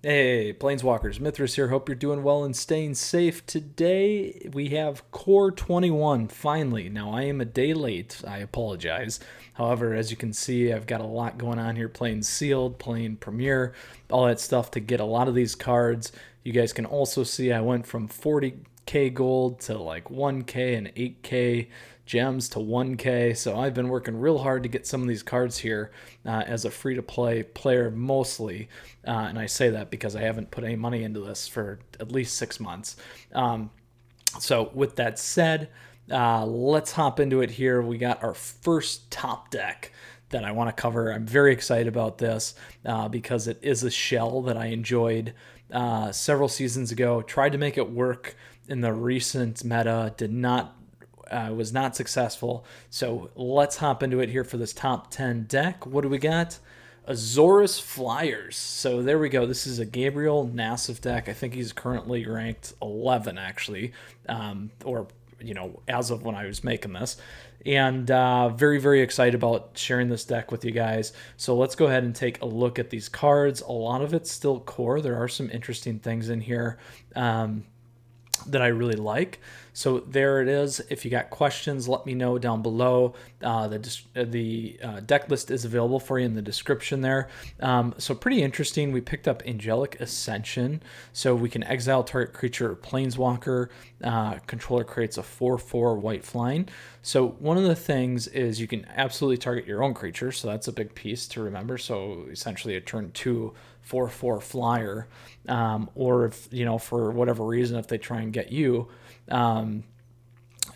Hey, Planeswalkers, Mithras here. Hope you're doing well and staying safe. Today we have Core 21, finally. Now, I am a day late. I apologize. However, as you can see, I've got a lot going on here playing Sealed, playing Premier, all that stuff to get a lot of these cards. You guys can also see I went from 40k gold to like 1k and 8k gems to 1k. So I've been working real hard to get some of these cards here as a free-to-play player mostly. And I say that because I haven't put any money into this for at least 6 months. So with that said, let's hop into it here. We got our first top deck that I want to cover. I'm very excited about this because it is a shell that I enjoyed several seasons ago. Tried to make it work in the recent meta, did not was not successful. So let's hop into it here for this top 10 deck. What do we got? Azorious Fliers. So there we go. This is a Gabriel Nassif deck. I think he's currently ranked 11, actually, or as of when I was making this. And very, very excited about sharing this deck with you guys. So let's go ahead and take a look at these cards. A lot of it's still core. There are some interesting things in here that I really like. So there it is. If you got questions, let me know down below. The deck list is available for you in the description there. So pretty interesting. We picked up Angelic Ascension. So we can exile target creature or planeswalker. Controller creates a 4/4 white flying. So one of the things is you can absolutely target your own creature. So that's a big piece to remember. So essentially a turn 2 4/4 flyer, or if for whatever reason, if they try and get you,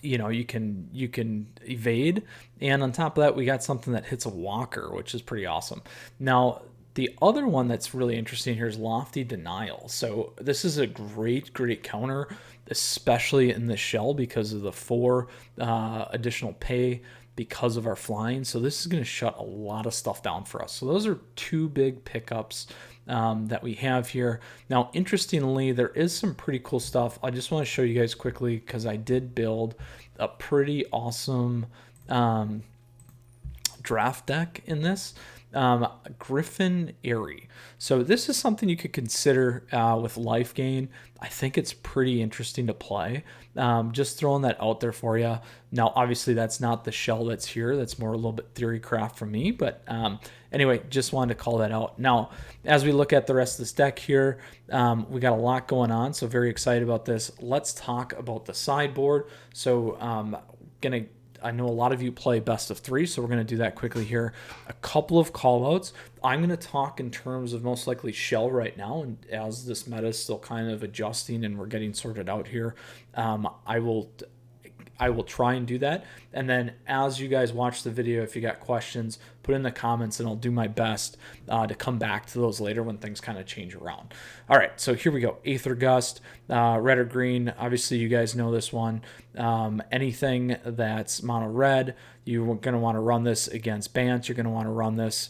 you can evade. And on top of that, we got something that hits a walker, which is pretty awesome. Now, the other one that's really interesting here is Lofty Denial. So this is a great counter, especially in the shell because of the 4 additional pay because of our flying. So this is going to shut a lot of stuff down for us. So those are 2 big pickups that we have here. Now, interestingly, there is some pretty cool stuff. I just want to show you guys quickly because I did build a pretty awesome draft deck in this. Griffin Airy. So this is something you could consider with life gain. I think it's pretty interesting to play. Just throwing that out there for you. Now, obviously, that's not the shell that's here. That's more a little bit theory craft for me. But anyway, just wanted to call that out. Now, as we look at the rest of this deck here, we got a lot going on. So very excited about this. Let's talk about the sideboard. So I know a lot of you play best of 3, so we're going to do that quickly here. A couple of callouts. I'm going to talk in terms of most likely shell right now, and as this meta is still kind of adjusting and we're getting sorted out here, I will try and do that. And then as you guys watch the video, if you got questions, put in the comments and I'll do my best to come back to those later when things kind of change around. All right, so here we go. Aether Gust, red or green. Obviously, you guys know this one. Anything that's mono red, you're going to want to run this against Bant. You're going to want to run this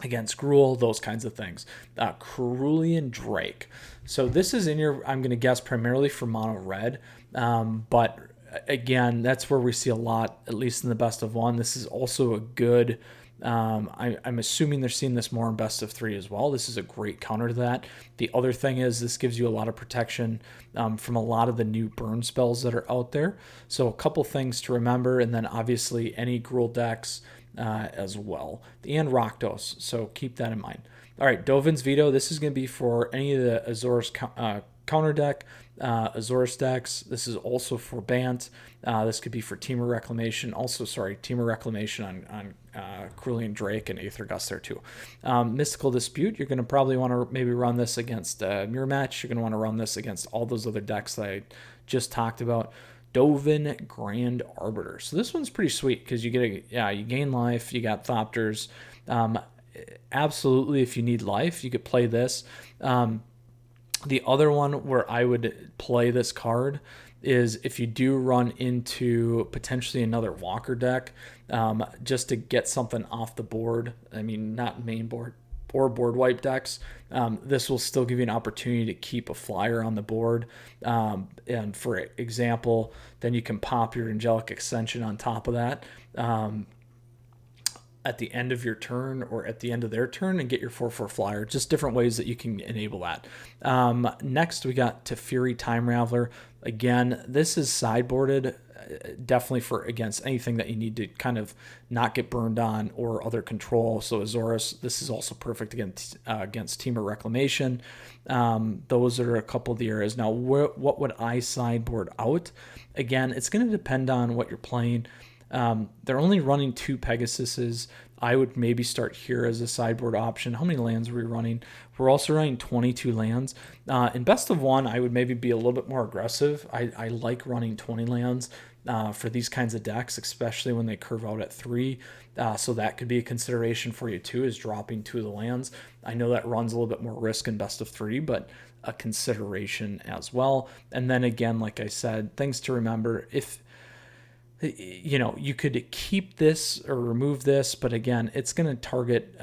against Gruul, those kinds of things. Cerulean Drake. So this is in your, I'm going to guess, primarily for mono red, but again, that's where we see a lot, at least in the best of 1. This is also a good, I'm assuming they're seeing this more in best of 3 as well. This is a great counter to that. The other thing is this gives you a lot of protection from a lot of the new burn spells that are out there. So a couple things to remember, and then obviously any Gruul decks as well, and Rakdos, so keep that in mind. All right, Dovin's Veto. This is going to be for any of the Azorius counter deck, Azorius decks. This is also for Bant. This could be for Temur Reclamation. Also, sorry, Temur Reclamation on Cerulean Drake and Aether Gust there too. Mystical Dispute. You're going to probably want to maybe run this against Mirror Match. You're going to want to run this against all those other decks that I just talked about. Dovin Grand Arbiter. So this one's pretty sweet because you get you gain life. You got Thopters. Absolutely, if you need life, you could play this. The other one where I would play this card is if you do run into potentially another Walker deck, just to get something off the board. I mean, not main board or board wipe decks. This will still give you an opportunity to keep a flyer on the board. And for example, then you can pop your Angelic Ascension on top of that. at the end of your turn or at the end of their turn and get your 4/4 flyer. Just different ways that you can enable that. Next, we got Teferi Time Raveler. Again, this is sideboarded definitely for against anything that you need to kind of not get burned on or other control. So Azorious, this is also perfect against Temur Reclamation. Those are a couple of the areas. Now, what would I sideboard out? Again, it's going to depend on what you're playing. They're only running 2 Pegasuses. I would maybe start here as a sideboard option. How many lands are we running? We're also running 22 lands. In best of 1, I would maybe be a little bit more aggressive. I like running 20 lands for these kinds of decks, especially when they curve out at 3. So that could be a consideration for you too, is dropping 2 of the lands. I know that runs a little bit more risk in best of 3, but a consideration as well. And then again, like I said, things to remember, if you know, you could keep this or remove this, but again, it's going to target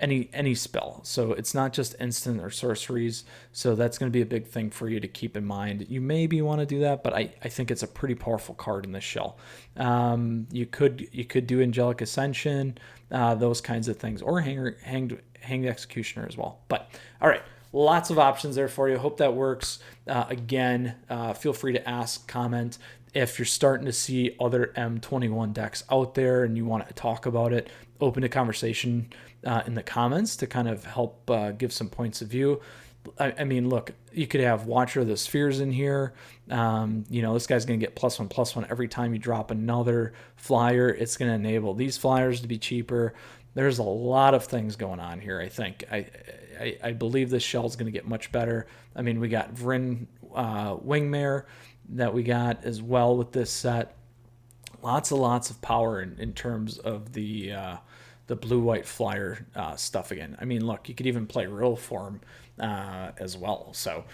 any spell. So it's not just instant or sorceries. So that's going to be a big thing for you to keep in mind. You maybe want to do that, but I think it's a pretty powerful card in this shell. You could do Angelic Ascension, those kinds of things, or Hanged Executioner as well. But all right. Lots of options there for you. Hope that works. Again, feel free to ask, comment. If you're starting to see other M21 decks out there and you want to talk about it, open a conversation in the comments to kind of help give some points of view. I mean, look, you could have Watcher of the Spheres in here. You know, this guy's going to get +1/+1 every time you drop another flyer. It's going to enable these flyers to be cheaper. There's a lot of things going on here, I think. I believe this shell is going to get much better. I mean, we got Vryn Wingmare that we got as well with this set. Lots of power in terms of the blue-white flyer stuff again. I mean, look, you could even play real form as well. So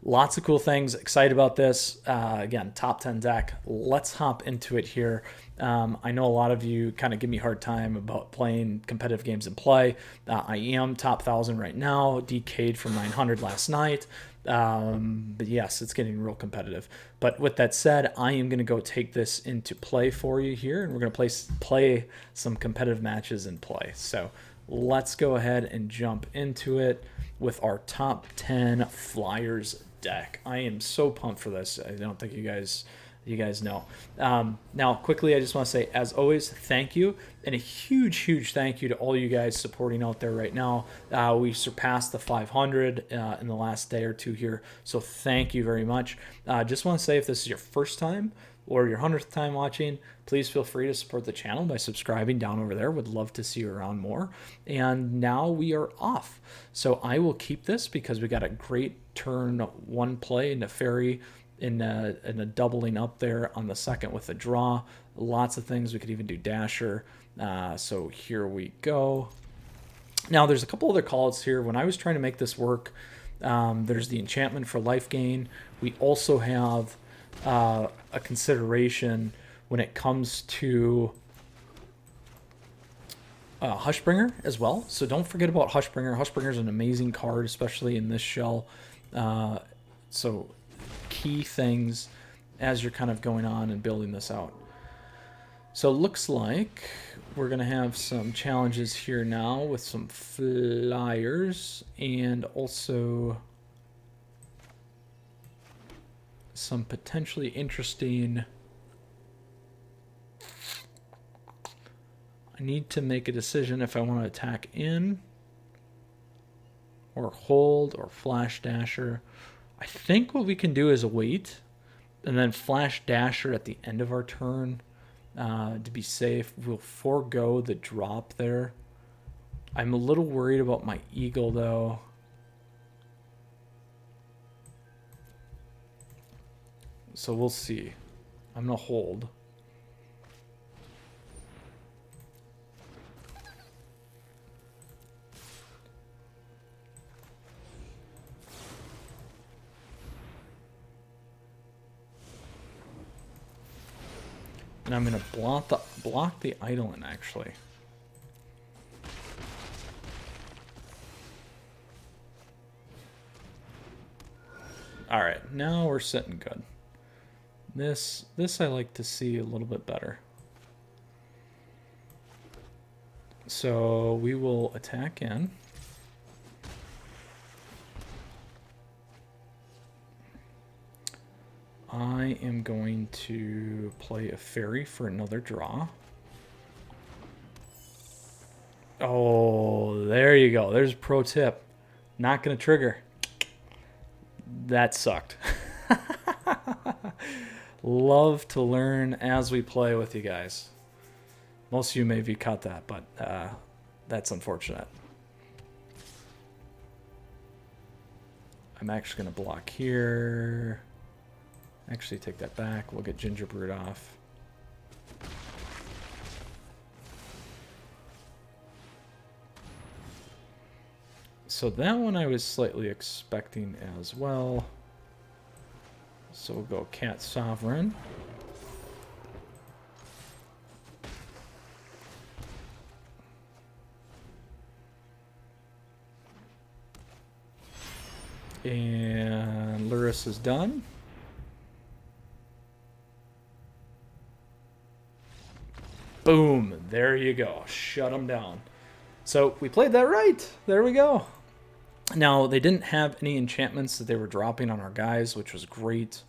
lots of cool things. Excited about this. Again, top 10 deck. Let's hop into it here. I know a lot of you kind of give me a hard time about playing competitive games in play. I am top 1,000 right now, DK'd from 900 last night. But yes, it's getting real competitive. But with that said, I am going to go take this into play for you here, and we're going to play some competitive matches in play. So let's go ahead and jump into it with our top 10 Flyers deck. I am so pumped for this. I don't think you guys know. Now, quickly, I just want to say, as always, thank you. And a huge thank you to all you guys supporting out there right now. We surpassed the 500 in the last day or two here. So thank you very much. Just want to say, if this is your first time or your 100th time watching, please feel free to support the channel by subscribing down over there. Would love to see you around more. And now we are off. So I will keep this because we got a great turn 1 play into Faerie, in a doubling up there on the second with a draw. Lots of things. We could even do Dasher. So here we go. Now there's a couple other callouts here. When I was trying to make this work, there's the enchantment for life gain. We also have a consideration when it comes to Hushbringer as well. So don't forget about Hushbringer. Hushbringer is an amazing card, especially in this shell. So key things as you're kind of going on and building this out. So it looks like we're going to have some challenges here now with some Flyers and also some potentially interesting. I need to make a decision if I want to attack in or hold or Flash Dasher. I think what we can do is wait and then Flash Dasher at the end of our turn to be safe. We'll forego the drop there. I'm a little worried about my Eagle though. So we'll see. I'm going to hold. And I'm going to block the Eidolon, actually. All right, now we're sitting good. This I like to see a little bit better. So we will attack in. I am going to play a fairy for another draw. Oh, there you go. There's a pro tip. Not going to trigger. That sucked. Love to learn as we play with you guys. Most of you maybe caught that, but that's unfortunate. I'm actually going to block here. Actually, take that back. We'll get Gingerbread off. So that one I was slightly expecting as well. So we'll go Cat Sovereign. And Lurrus is done. Boom, there you go. Shut them down. So we played that right. There we go. Now, they didn't have any enchantments that they were dropping on our guys, which was great.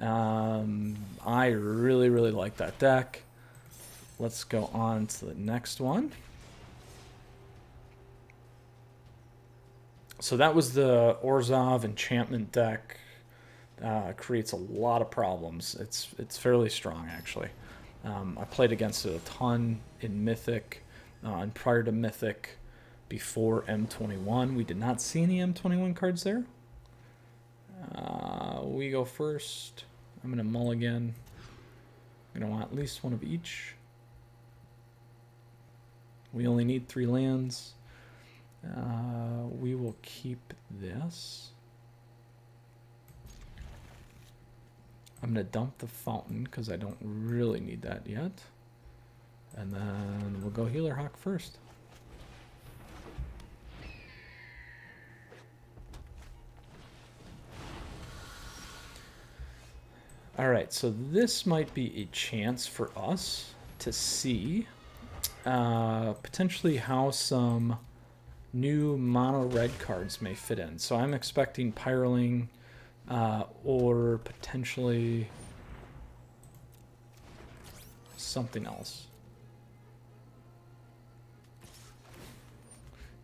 I really, really like that deck. Let's go on to the next one. So that was the Orzhov enchantment deck. Creates a lot of problems. It's fairly strong, actually. I played against it a ton in Mythic and prior to Mythic before M21. We did not see any M21 cards there. We go first. I'm going to mulligan. I'm going to want at least one of each. We only need 3 lands. We will keep this. I'm going to dump the fountain because I don't really need that yet. And then we'll go Healer Hawk first. All right, so this might be a chance for us to see potentially how some new mono red cards may fit in. So I'm expecting Pyroling or potentially something else.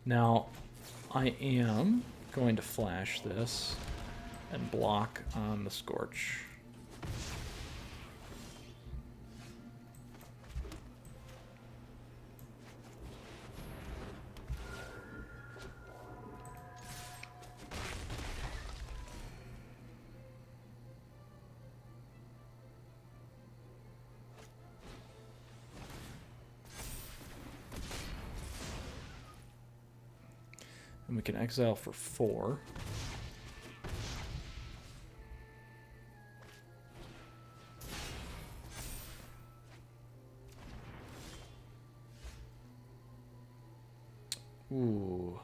Now, I am going to flash this and block on the Scorch. And we can exile for 4. Ooh.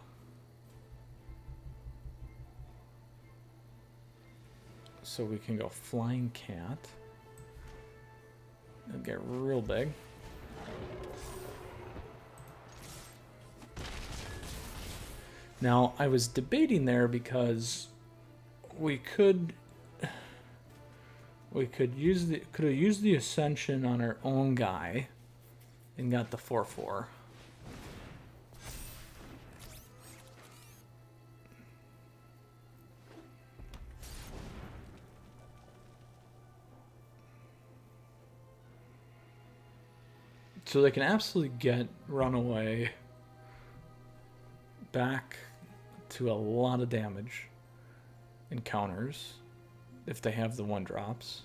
So we can go Flying Cat. It'll get real big. Now, I was debating there because we could have used the Ascension on our own guy and got the 4/4. So they can absolutely get Runaway back to a lot of damage and counters if they have the 1-drops.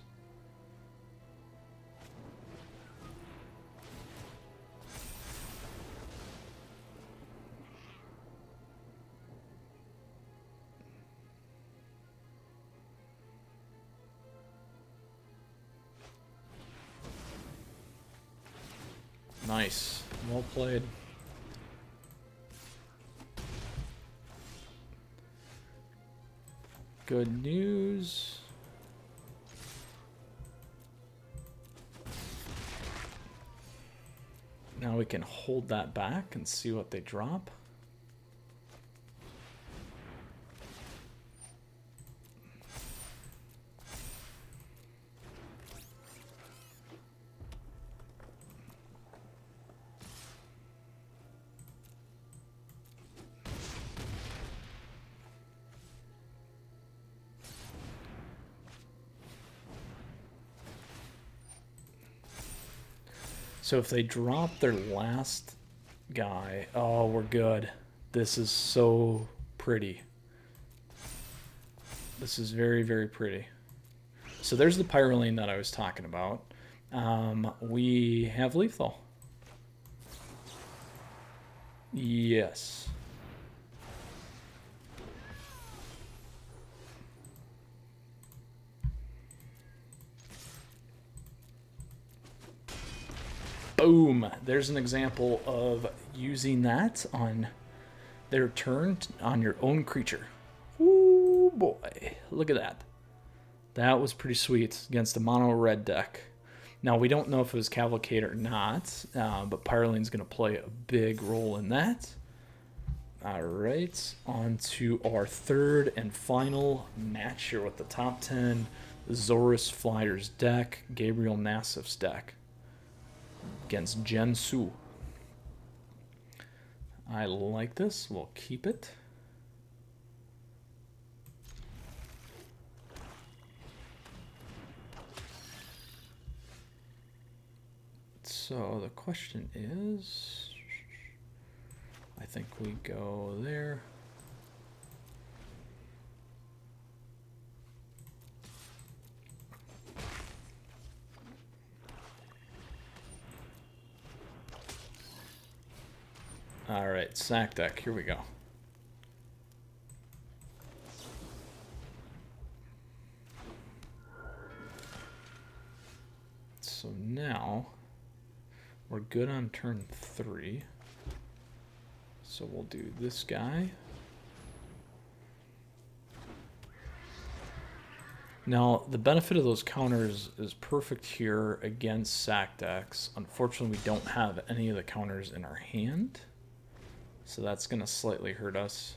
Nice. Well played. Good news. Now we can hold that back and see what they drop. So if they drop their last guy, oh, we're good. This is so pretty. This is very, very pretty. So there's the Pyroling that I was talking about. We have lethal. Yes. Boom. There's an example of using that on their turn on your own creature. Ooh, boy. Look at that. That was pretty sweet against a mono red deck. Now, we don't know if it was Cavalcade or not, but Pyroling's going to play a big role in that. All right, on to our third and final match here with the top 10 Azorious Fliers deck, Gabriel Nassif's deck against Jinsu. I like this. We'll keep it. So the question is, I think we go there. All right, sack deck, here we go. So now we're good on turn 3. So we'll do this guy. Now, the benefit of those counters is perfect here against sack decks. Unfortunately, we don't have any of the counters in our hand. So that's going to slightly hurt us.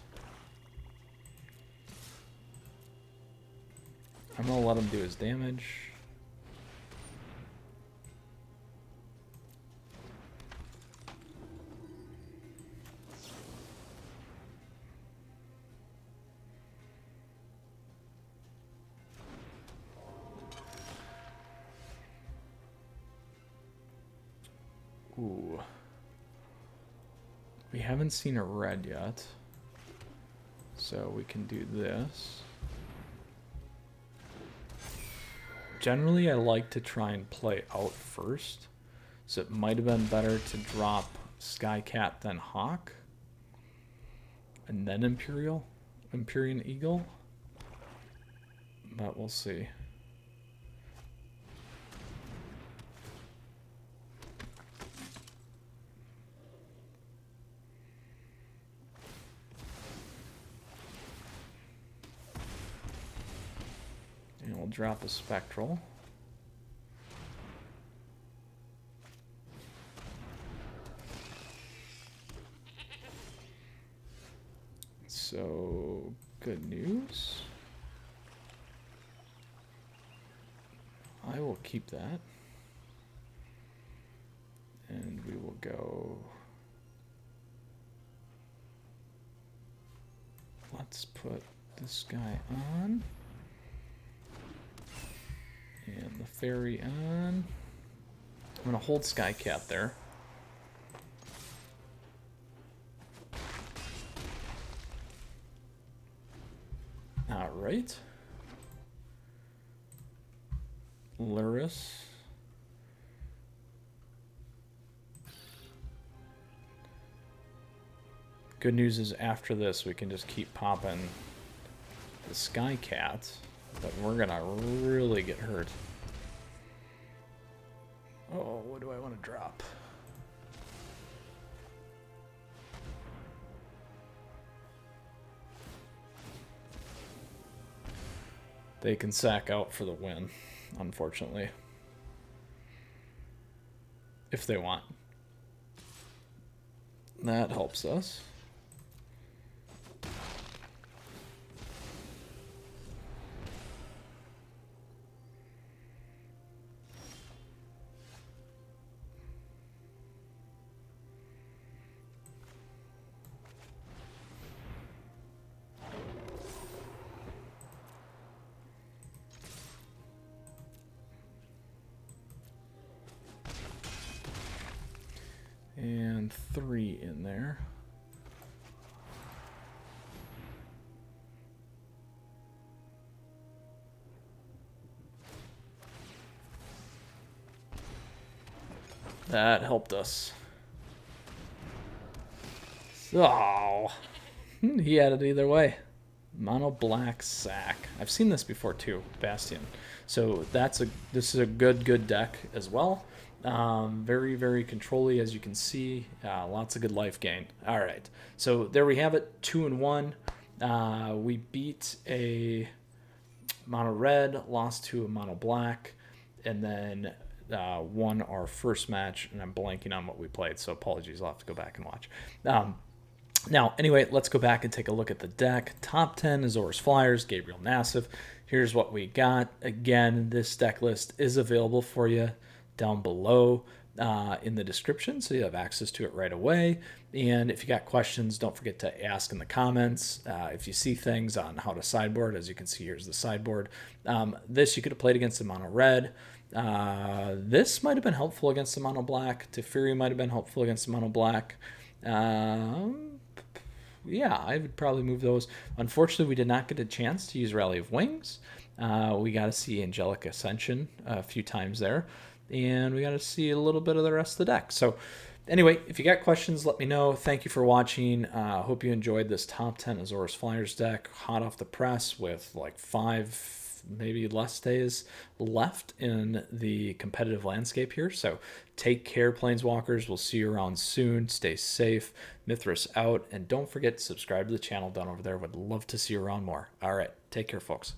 I'm going to let him do his damage. Ooh. We haven't seen a red yet, so we can do this. Generally, I like to try and play out first, so it might have been better to drop Skycat then Hawk, and then Empyrean Eagle, but we'll see. And we'll drop a Spectral. So, good news. I will keep that. And we will go... Let's put this guy on. And the Faerie on. I'm going to hold Skycat there. Alright. Lurrus. Good news is after this we can just keep popping the Skycat, but we're gonna really get hurt. Oh, what do I want to drop? They can sack out for the win, unfortunately. If they want. That helps us. And 3 in there. That helped us. Oh, he had it either way. Mono black sack. I've seen this before too, Bastion. So this is a good deck as well. Very controlly, as you can see. Lots of good life gain. All right, so there we have it. 2-1. We beat a mono red, lost to a mono black, and then won our first match. And I'm blanking on what we played, so apologies. I'll have to go back and watch. Now, anyway, let's go back and take a look at the deck. Top 10 Azorious Fliers, Gabriel Nassif. Here's what we got. Again, this deck list is available for you down below in the description, so you have access to it right away. And if you got questions, don't forget to ask in the comments. If you see things on how to sideboard, as you can see, here's the sideboard. This you could have played against the mono red. This might have been helpful against the mono black. Teferi might have been helpful against the mono black. Yeah, I would probably move those. Unfortunately, we did not get a chance to use Rally of Wings. We got to see Angelic Ascension a few times there. And we got to see a little bit of the rest of the deck. So anyway, if you got questions, let me know. Thank you for watching. Hope you enjoyed this top 10 Azorious Fliers deck. Hot off the press with like 5, maybe less days left in the competitive landscape here. So take care, Planeswalkers. We'll see you around soon. Stay safe. Mithras out. And don't forget to subscribe to the channel down over there. Would love to see you around more. All right. Take care, folks.